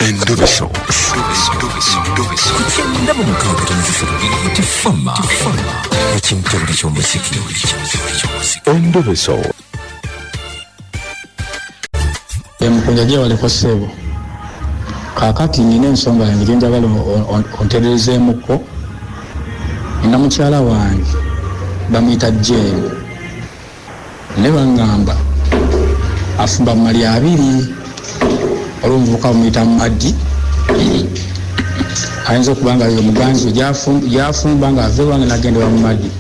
Endobeso. Kugenda mu mukaaga tifama ekintu buli ky'omuziki. Endobeso. Mkunja je waliko sebo. Kakati nina ensonga yange gye njagala ontereezeemuko. Nina mukyala wange bamuyita Jane. Ne baŋŋamba afumba mu mali abiri. Olumuvuka bamuyita Maddi. Ayinza okuba nga ye muganzi gyafumba nga ave wange nagendera mu Maddi.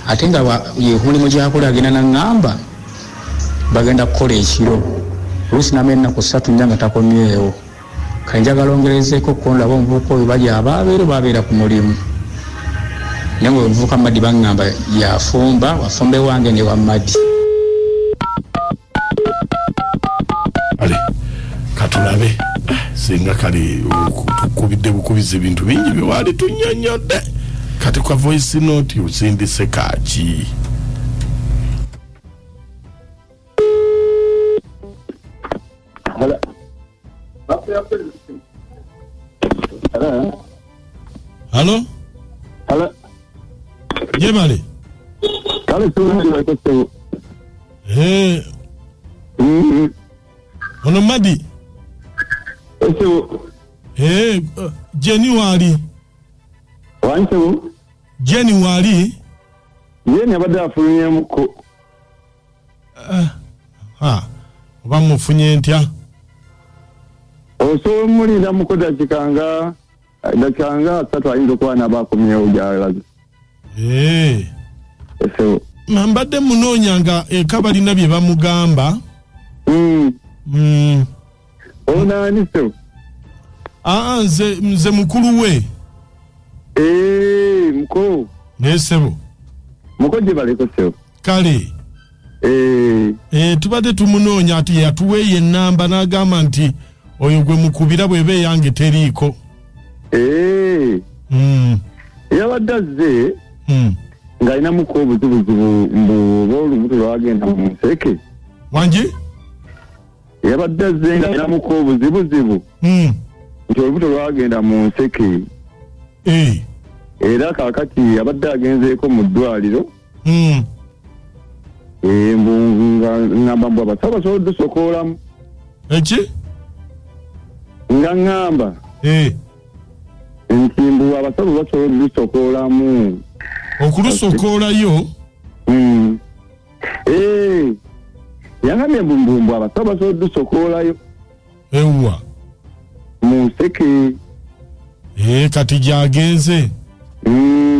Ate nga ye mulimu gyakola agenda naŋŋamba bagenda kukola ekiro. Oluusi namenya ennaku 3 nga takomyewo. Kale njagala ongerezeeko kondaba omuvubuka oyo bali ababeera ku mulimu. Naye nga omuvubuka Maddi baŋŋamba yafumba wafumbe wange ne wa Maddi. Ale katulabe singa kali tukubidde bukubize bintu bingi byewali tunyonyodde kati kwa voice note usindise kaaki. Hello? Hello? Jemale? Kale tuwezi wakosewo. Ono Maddi? Esewo. Jenny wali? Wansewo? Jenny wali? Jenny abadde afulumyemuko. Oba mufunye ntya? Osobola mulinda muko dakika 3 ayinza okuba n'abakomyewo gy'alaze. Esewo. Mbadde munoonyanga eka balina bye bamugamba. Onaani sewo? Nze mukulu we. Muko. Ne sebo. Muko gye baleko sewo. Kale. Tubadde tumunoonya ati yatuweeyo ennamba n'agamba nti oyo gwe mukubira bw'eba eyange teriiko. Yabadde azze ng'alinamuko obuzibuzibu mbu olubuto lwagenda mu nseke. Wangi? Yabadde azze ng'alinamuko obuzibuzibu nti olubuto lwagenda mu nseke. Era kaakati abadde agenzeeko mu ddwaliro. Ngamba mbu abasawo basobola oddusokolamu. Eki? Nga ngamba nti mbu abasawo basobola oddusokolamu. Okulusokolayo? Yangambye mbu abasawo basobola oddusokolayo. Ewa. Mu nseke. Kati gyagenze?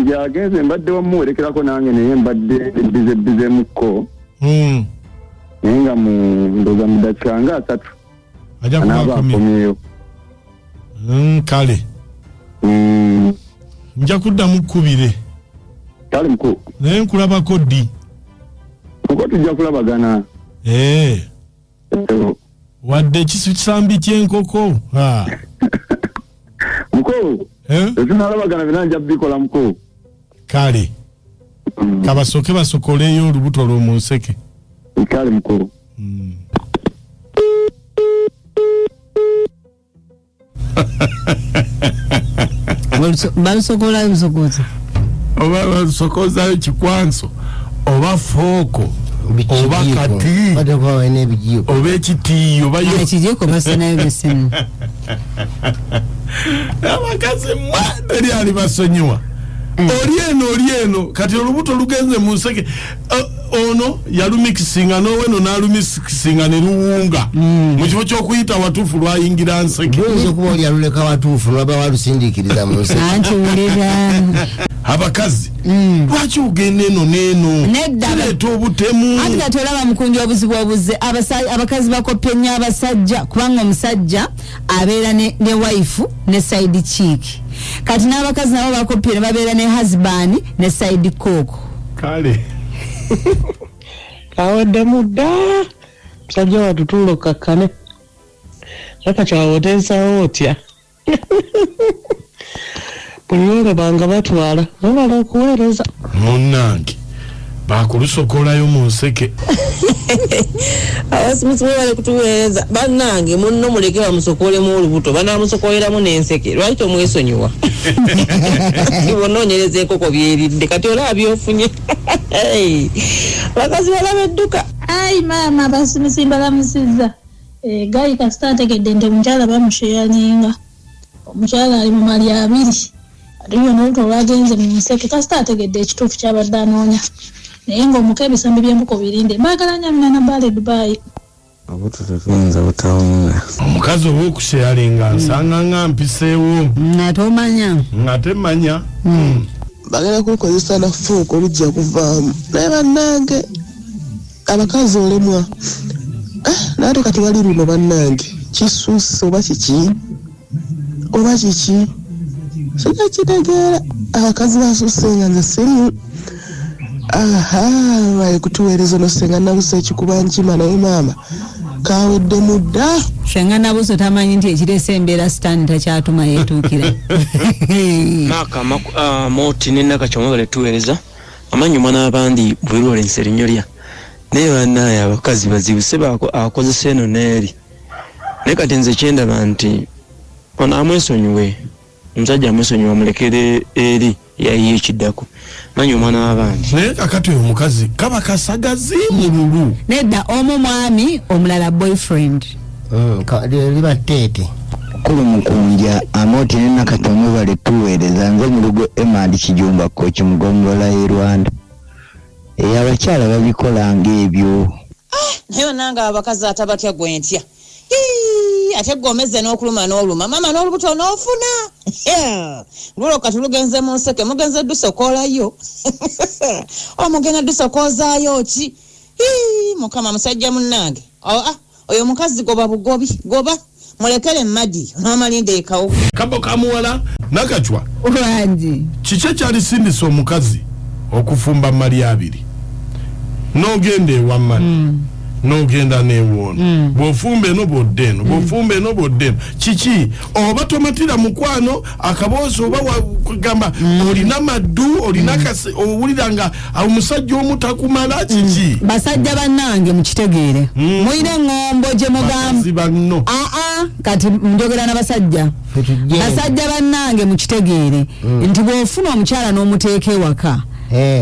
Gyagenze mbadde wamuwerekerako nange naye mbadde bizemuko. Naye nga ndoza mu dakika nga 3 ajja kuba akomyeyo. Kale. Nja kuddamu kkubire. Kale muko. Naye nkulabako ddi. Muko tujja kulabagana. Wadde kisambi ky'enkoko. Muko. Tunalabagana binanja bikola muko. Kale. Kabasoke basokoleyo olubuto lwo mu nseke. Kale muko. Balusokola msokoza. Oba balusokoza kikwanso. Oba fooko. Oba kati. Bado kwa wene bijiyo. Oba ekitiyo bayo. Ekijiyo ko basa nayo besimu. Abakazi mwandali ali basonyiwa. Olieno kati olubuto lugenze mu nseke. Ono yalumikisinga noweno nalumikisinga ne luwunga. Mu kifo ky'okuyita watuufu lwayingira nseke. Bweze kuba oli aluleka watuufu lwaba walusindikiriza mu nseke. Anti ulira. Abakazi lwaki ogenda eno n'eno kireeta obutemu. Anti kati olaba mukunji obuzibu obuze abakazi bakopenya abasajja kubanga omusajja abeera ne waifu ne side chick. Kati n'abakazi nabo bakopera babeera ne husband ne side cook. Kale. Kawadde mudda musajja watutulo kakkane. Laka kyawoteesawo otya. Buli olwo banga batwala babala okuweereza. Munnange bakulusokolayo mu nseke abasimusi bale kutuweereza bannange munno muleke bamusokolemu olubuto banaamusokoleramu n'enseke lwaki tomwesonyiwa bonoonyereza enkoko byeridde kati olaba byofunye bakazi balaba edduka ai maama abasimusi mbalamusizza gali kasita ategedde nti omukyala bamusheyalinga omukyala ali mu mali abiri ate yona oluto olwagenze mu nseke kasita ategedde ekituufu kyabadde anoonya naye ng'omuka ebisambi by'embuko birinde mbaagala nyamina na baale Dubai obuto tetuyinza butawunga omukazi ow'okusheyalinga nsanga nga mpiseewo nga temanya bagala kukozesa na fuuko olujja kuvaamu naye bannange abakazi olemwa naate kati wali luno bannange kisusse oba kiki sijja kitegeera abakazi basussenga nze sirimu baye kutuweereza nosenga nabusa ekikuba nkima naye maama kawedde mudda shenga nabuso tamanyi nti ekirese embeera sitaani takyatuma yeetuukira maaka moti nenakakyoma baletuweereza amanyuma n'abandi bwirwala enserinnyo lya naye bannaye abakazi bazibu sebaako akozesa eno n'eri naye kati nze kyendaba nti ono amwesonyiwe omusajja amwesonyiwe mulekere eri yayiye ekiddako manyuma n'abandi naye kakati oyo omukazi kaba kasagazi mululu nedda omu mwami omulala boyfriend liba tete kulu mukunja amoti nenakakyoma baletuweereza nze mu lugo Emadi Kijumba Kochi Mugombola y'e Rwanda abakyala babikolanga ebyo naye nange abakazi atabatya gwentya ate gomeze n'okuluma n'oluma mama n'olubuto n'ofuna lulo kati lugenze mu nseke mugenze dusokolayo omugenda dusokozaayo ki mukama musajja munnange oyo mukazi goba bugobi goba mulekere Madi n'amalinde ekawo kabo kamuwala nakachwa wangi kiki ekyalisindisa omukazi okufumba mali abiri n'ogenda ewammali n'ogenda n'ewoona bw'ofumba eno bw'odda eno bw'ofumba eno bw'odda eno kiki oba tomatira mukwano akaboozi oba wakugamba olina maddu olina owulira nga omusajja omu takumala kiki basajja bannange mukitegeere muyina eŋŋombo gye mugamba kati njogera n'abasajja basajja bannange mukitegeere nti bw'ofuna omukyala n'omuteeka ewaka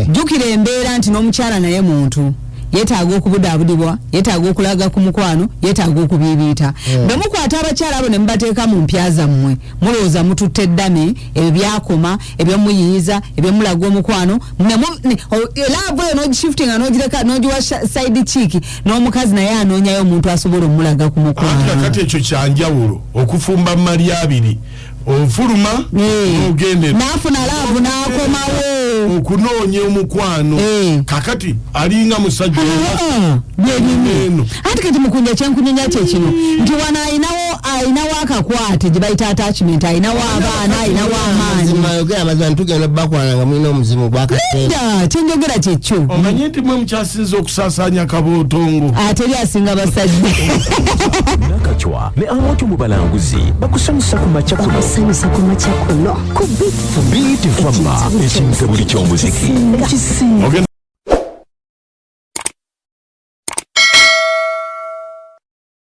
jjukira embeera nti n'omukyala naye muntu yetaaga okubudaabudibwa yetaaga okulaga ku mukwano yetaaga okubiibiita bwe mukwata abakyala abo ne mubateeka mu mpya zammwe mulowooza mututte eddame ebyo byakoma ebyomuyiyiza ebyomulaga omukwano laavu eyo n'ogishiftinga n'ogireka n'ogiwa side cheek n'omukazi naye anoonyayo omuntu asobola omulaga ku mukwano kati ekyo kyanjawulo okufumba mali abiri ofuluma n'ogende n'afuna laavu n'akomawo okunoonya omukwano kakati alinga musajja eno ate kati mukunja kyenkunyenya kyekino nti wano ayinawo akakwate gye bayita attachment ayinawo abaana ayinawo amaanyi tugenda bakwananga mulina omuzimu gwakaeda kyenjogera kyekyo omanyi nti mwe mukyasinza okusaasanya kabootongo ate eri asinga basajja nakachwa ne amoti mu balanguzi bakusanyusa ku makya kuno ku Beat Famba ekintu buli ky'omuziki